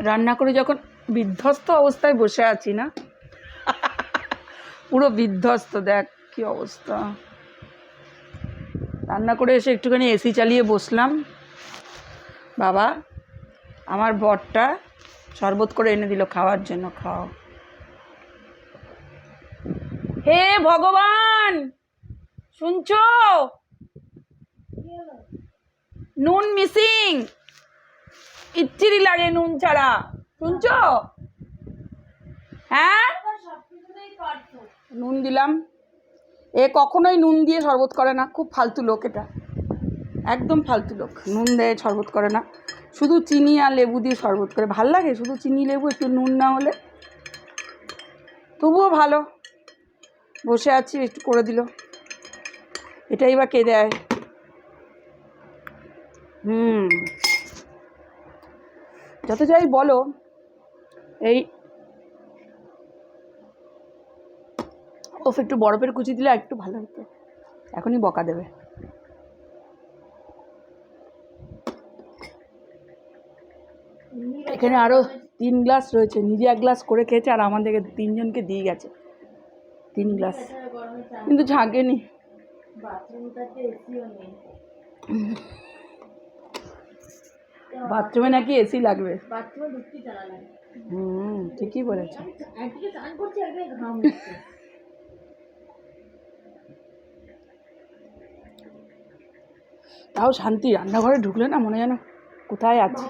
রান্না করে যখন বিধ্বস্ত অবস্থায় বসে আছি না, পুরো বিধ্বস্ত, দেখ কি অবস্থা। রান্না করে এসে একটুখানি এসি চালিয়ে বসলাম। বাবা আমার বরটা শরবত করে এনে দিল খাওয়ার জন্য। খাও। হে ভগবান, শুনছো? নুন মিসিং, ইচ্ছিরি লাগে নুন ছাড়া। শুনছো? হ্যাঁ, নুন দিলাম। এ কখনোই নুন দিয়ে শরবত করে না, খুব ফালতু লোক এটা, একদম ফালতু লোক। নুন দিয়ে শরবত করে না, শুধু চিনি আর লেবু দিয়ে শরবত করে। ভাল লাগে শুধু চিনি লেবু, একটু নুন না হলে। তবুও ভালো, বসে আছি একটু করে দিল। এটাই বা কে দেয়? যত যাই বলো, এই ওফ একটু বরফের কুচি দিলে একটু ভালো হতো। এখনই বকা দেবে। এখানে আরও 3 গ্লাস রয়েছে, নিজে 1 গ্লাস করে খেয়েছে আর আমাদেরকে 3 জনকে দিয়ে গেছে 3 গ্লাস, কিন্তু ঝাঁকেনি। বাথরুমে নাকি এসি লাগবে। ঠিকই বলেছে। তাও শান্তি, রান্নাঘরে ঢুকলে না মনে যেন কোথায় আছে।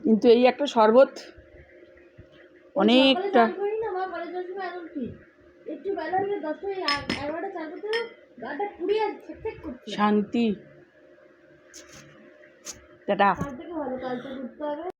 কিন্তু এই একটা শরবত অনেকটা শান্তি। টাটা।